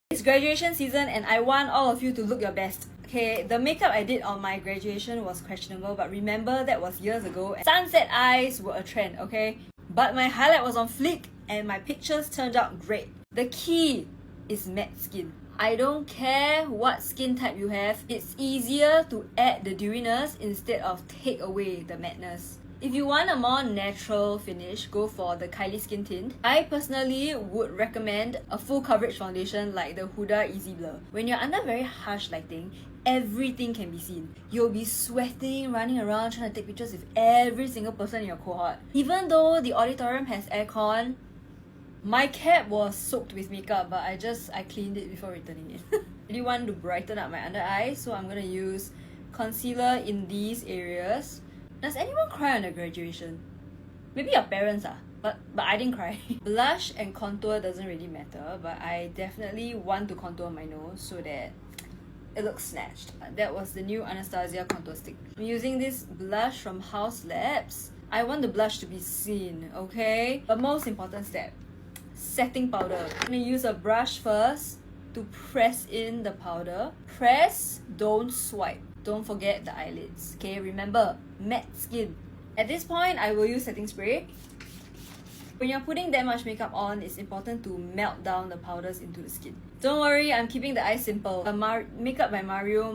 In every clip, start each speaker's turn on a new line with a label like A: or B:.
A: It's graduation season and I want all of you to look your best. Okay, the makeup I did on my graduation was questionable, but remember that was years ago. Sunset eyes were a trend, okay? But my highlight was on fleek and my pictures turned out great. The key is matte skin. I don't care what skin type you have, it's easier to add the dewiness instead of take away the madness. If you want a more natural finish, go for the Kylie Skin Tint. I personally would recommend a full coverage foundation like the Huda Easy Blur. When you're under very harsh lighting, everything can be seen. You'll be sweating, running around trying to take pictures with every single person in your cohort. Even though the auditorium has aircon, my cap was soaked with makeup, but I cleaned it before returning it. I really want to brighten up my under eyes, so I'm gonna use concealer in these areas. Does anyone cry on their graduation? Maybe your parents but I didn't cry. Blush and contour doesn't really matter, but I definitely want to contour my nose so that it looks snatched. That was the new Anastasia contour stick. I'm using this blush from Haus Labs. I want the blush to be seen, okay? The most important step, setting powder. I'm gonna use a brush first to press in the powder. Press, don't swipe. Don't forget the eyelids. Okay, remember, matte skin. At this point, I will use setting spray. When you're putting that much makeup on, it's important to melt down the powders into the skin. Don't worry, I'm keeping the eyes simple. Makeup by Mario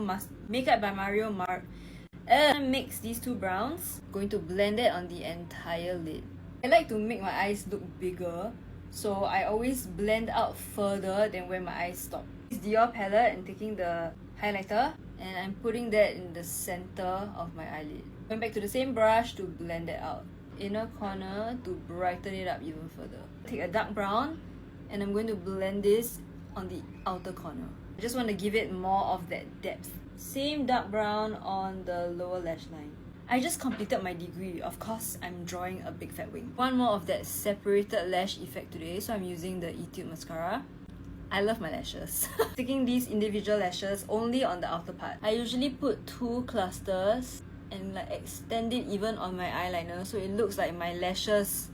A: mix these two browns. Going to blend it on the entire lid. I like to make my eyes look bigger, so I always blend out further than where my eyes stop. This Dior palette and taking the highlighter, and I'm putting that in the center of my eyelid. Going back to the same brush to blend it out. Inner corner to brighten it up even further. Take a dark brown and I'm going to blend this on the outer corner. I just want to give it more of that depth. Same dark brown on the lower lash line. I just completed my degree. Of course, I'm drawing a big fat wing. One more of that separated lash effect today, so I'm using the Etude mascara. I love my lashes. Sticking these individual lashes only on the outer part. I usually put 2 clusters and like extend it even on my eyeliner so it looks like my lashes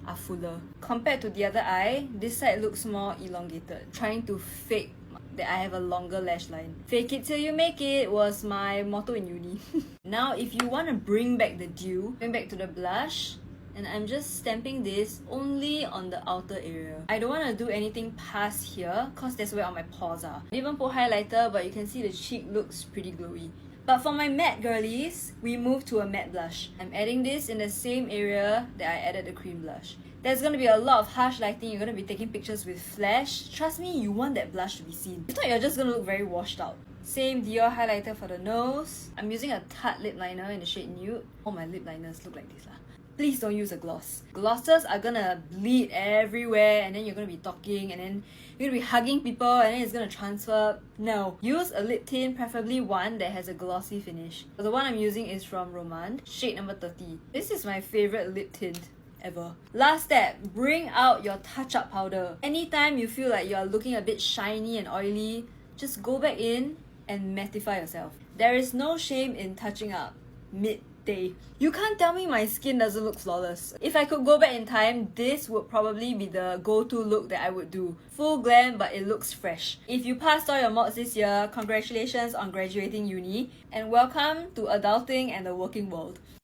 A: are fuller. Compared to the other eye, this side looks more elongated. Trying to fake that I have a longer lash line. Fake it till you make it was my motto in uni. Now if you want to bring back the dew, going back to the blush, and I'm just stamping this only on the outer area. I don't want to do anything past here cause that's where all my pores are. I didn't even put highlighter, but you can see the cheek looks pretty glowy. But for my matte girlies, we move to a matte blush. I'm adding this in the same area that I added the cream blush. There's going to be a lot of harsh lighting, you're going to be taking pictures with flash. Trust me, you want that blush to be seen. If not, you're just going to look very washed out. Same Dior highlighter for the nose. I'm using a Tarte lip liner in the shade Nude. All my lip liners look like this lah. Please don't use a gloss. Glosses are gonna bleed everywhere and then you're gonna be talking and then you're gonna be hugging people and then it's gonna transfer. No. Use a lip tint, preferably one that has a glossy finish. So the one I'm using is from Romand, shade number 30. This is my favorite lip tint ever. Last step, bring out your touch-up powder. Anytime you feel like you're looking a bit shiny and oily, just go back in and mattify yourself. There is no shame in touching up midday. You can't tell me my skin doesn't look flawless. If I could go back in time, this would probably be the go-to look that I would do. Full glam, but it looks fresh. If you passed all your mods this year, congratulations on graduating uni, and welcome to adulting and the working world.